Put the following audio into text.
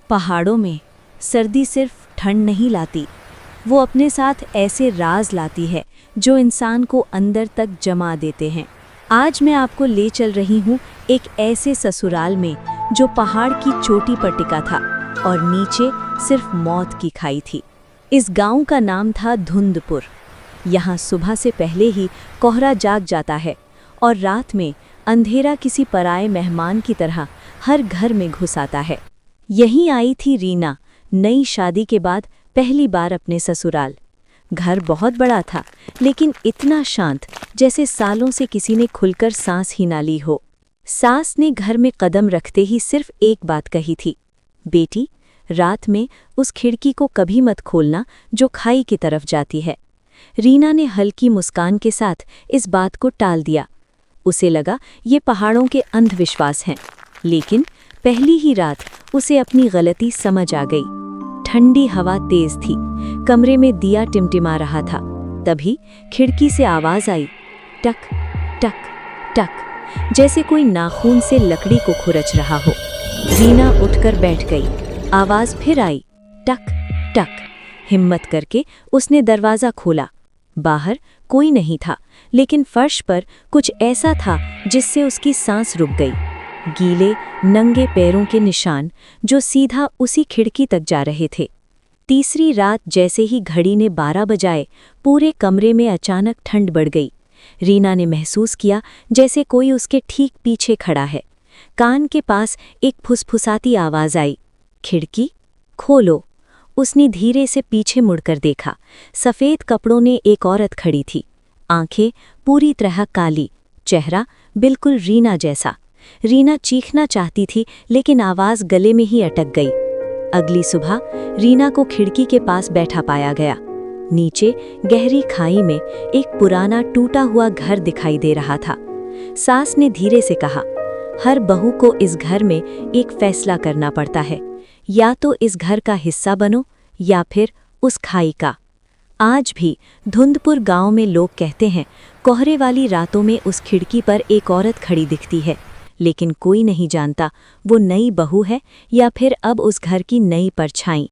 पहाड़ों में सर्दी सिर्फ ठंड नहीं लाती, वो अपने साथ ऐसे राज लाती है जो इंसान को अंदर तक जमा देते हैं। आज मैं आपको ले चल रही हूँ एक ऐसे ससुराल में जो पहाड़ की चोटी पर टिका था और नीचे सिर्फ मौत की खाई थी। इस गांव का नाम था धुंधपुर। यहाँ सुबह से पहले ही कोहरा जाग जाता है और रात में अंधेरा किसी पराये मेहमान की तरह हर घर में घुस आता है। यहीं आई थी रीना नई शादी के बाद पहली बार अपने ससुराल। घर बहुत बड़ा था, लेकिन इतना शांत जैसे सालों से किसी ने खुलकर सांस ही ना ली हो। सास ने घर में कदम रखते ही सिर्फ एक बात कही थी, बेटी, रात में उस खिड़की को कभी मत खोलना जो खाई की तरफ जाती है। रीना ने हल्की मुस्कान के साथ इस बात को टाल दिया। उसे लगा ये पहाड़ों के अंधविश्वास हैं, लेकिन पहली ही रात उसे अपनी गलती समझ आ गई। ठंडी हवा तेज थी, कमरे में दिया टिमटिमा रहा था। तभी खिड़की से आवाज आई, टक टक टक, जैसे कोई नाखून से लकड़ी को खुरच रहा हो। रीना उठकर बैठ गई। आवाज फिर आई, टक टक। हिम्मत करके उसने दरवाज़ा खोला। बाहर कोई नहीं था, लेकिन फर्श पर कुछ ऐसा था जिससे उसकी सांस रुक गई। गीले नंगे पैरों के निशान जो सीधा उसी खिड़की तक जा रहे थे। तीसरी रात जैसे ही घड़ी ने 12 बजाए, पूरे कमरे में अचानक ठंड बढ़ गई। रीना ने महसूस किया जैसे कोई उसके ठीक पीछे खड़ा है। कान के पास एक फुसफुसाती आवाज़ आई, खिड़की खोलो। उसने धीरे से पीछे मुड़कर देखा। सफ़ेद कपड़ों ने एक औरत खड़ी थी, आंखें पूरी तरह काली, चेहरा बिल्कुल रीना जैसा। रीना चीखना चाहती थी, लेकिन आवाज़ गले में ही अटक गई। अगली सुबह रीना को खिड़की के पास बैठा पाया गया। नीचे गहरी खाई में एक पुराना टूटा हुआ घर दिखाई दे रहा था। सास ने धीरे से कहा, हर बहू को इस घर में एक फैसला करना पड़ता है, या तो इस घर का हिस्सा बनो या फिर उस खाई का। आज भी धुंधपुर गांव में लोग कहते हैं, कोहरे वाली रातों में उस खिड़की पर एक औरत खड़ी दिखती है, लेकिन कोई नहीं जानता वो नई बहू है या फिर अब उस घर की नई परछाई।